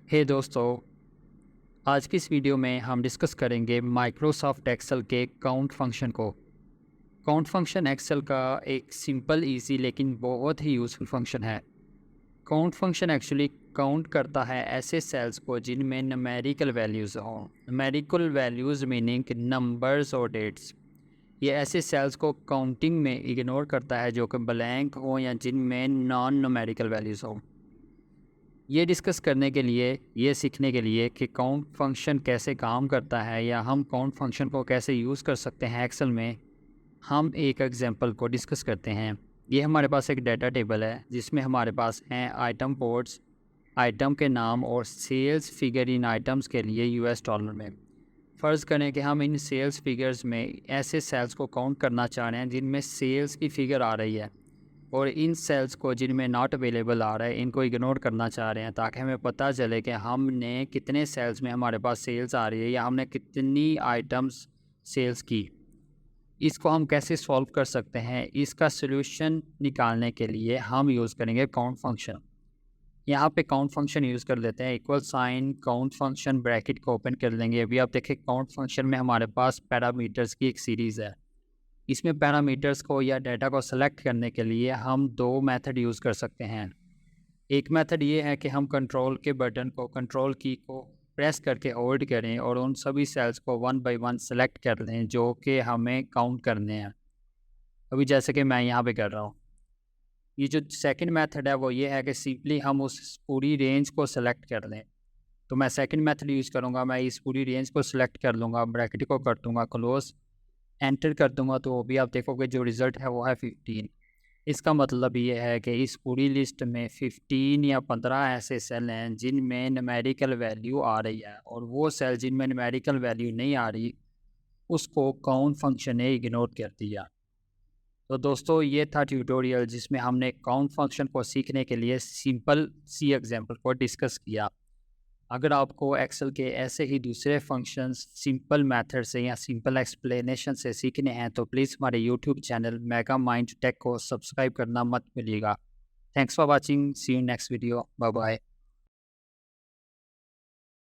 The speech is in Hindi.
हे दोस्तों, आज की इस वीडियो में हम डिस्कस करेंगे माइक्रोसॉफ्ट एक्सेल के काउंट फंक्शन को। काउंट फंक्शन एक्सेल का एक सिंपल इजी लेकिन बहुत ही यूज़फुल फंक्शन है। काउंट फंक्शन एक्चुअली काउंट करता है ऐसे सेल्स को जिनमें न्यूमेरिकल वैल्यूज़ हों। न्यूमेरिकल वैल्यूज़ मीनिंग नंबर्स और डेट्स। ये ऐसे सेल्स को काउंटिंग में इग्नोर करता है जो कि ब्लैंक हो या जिनमें नॉन न्यूमेरिकल वैल्यूज़ हों। ये डिस्कस करने के लिए, ये सीखने के लिए कि काउंट फंक्शन कैसे काम करता है या हम काउंट फंक्शन को कैसे यूज़ कर सकते हैं एक्सेल में, हम एक एग्जांपल को डिस्कस करते हैं। ये हमारे पास एक डाटा टेबल है जिसमें हमारे पास हैं आइटम कोड्स, आइटम के नाम और सेल्स फिगर इन आइटम्स के लिए यूएस डॉलर में। फ़र्ज़ करें कि हम इन सेल्स फिगर्स में ऐसे सेल्स को काउंट करना चाह रहे हैं जिनमें सेल्स की फ़िगर आ रही है, और इन सेल्स को जिनमें नॉट अवेलेबल आ रहा है इनको इग्नोर करना चाह रहे हैं, ताकि हमें पता चले कि हमने कितने सेल्स में हमारे पास सेल्स आ रही है या हमने कितनी आइटम्स सेल्स की। इसको हम कैसे सॉल्व कर सकते हैं, इसका सॉल्यूशन निकालने के लिए हम यूज़ करेंगे काउंट फंक्शन। यहाँ पे काउंट फंक्शन यूज़ कर लेते हैं, equal sign count function bracket को ओपन कर लेंगे। अभी आप देखें काउंट फंक्शन में हमारे पास पैरामीटर्स की एक सीरीज़ है। इसमें पैरामीटर्स को या डेटा को सेलेक्ट करने के लिए हम दो मेथड यूज़ कर सकते हैं। एक मेथड ये है कि हम कंट्रोल के बटन को, कंट्रोल की को प्रेस करके होल्ड करें और उन सभी सेल्स को वन बाय वन सेलेक्ट कर लें जो कि हमें काउंट करने हैं। अभी जैसे कि मैं यहाँ पे कर रहा हूँ। ये जो सेकंड मेथड है वो ये है कि सिंपली हम उस पूरी रेंज को सेलेक्ट कर लें। तो मैं सेकंड मेथड यूज़ करूँगा, मैं इस पूरी रेंज को सेलेक्ट कर लूँगा, ब्रैकेट को कर दूँगा क्लोज़, एंटर कर दूँगा, तो अभी आप देखोगे जो रिज़ल्ट है वो है 15। इसका मतलब ये है कि इस पूरी लिस्ट में 15 या 15 ऐसे सेल हैं जिनमें न्यूमेरिकल वैल्यू आ रही है, और वो सेल जिनमें न्यूमेरिकल वैल्यू नहीं आ रही उसको काउंट फंक्शन ने इग्नोर कर दिया। तो दोस्तों, ये था ट्यूटोरियल जिसमें हमने काउंट फंक्शन को सीखने के लिए सिंपल सी एग्जांपल को डिस्कस किया। अगर आपको एक्सेल के ऐसे ही दूसरे फंक्शंस सिंपल मेथड से या सिंपल एक्सप्लेनेशन से सीखने हैं तो प्लीज़ हमारे YouTube channel Mega Mind Tech को सब्सक्राइब करना मत भूलिएगा। Thanks for watching, see you next video, bye bye.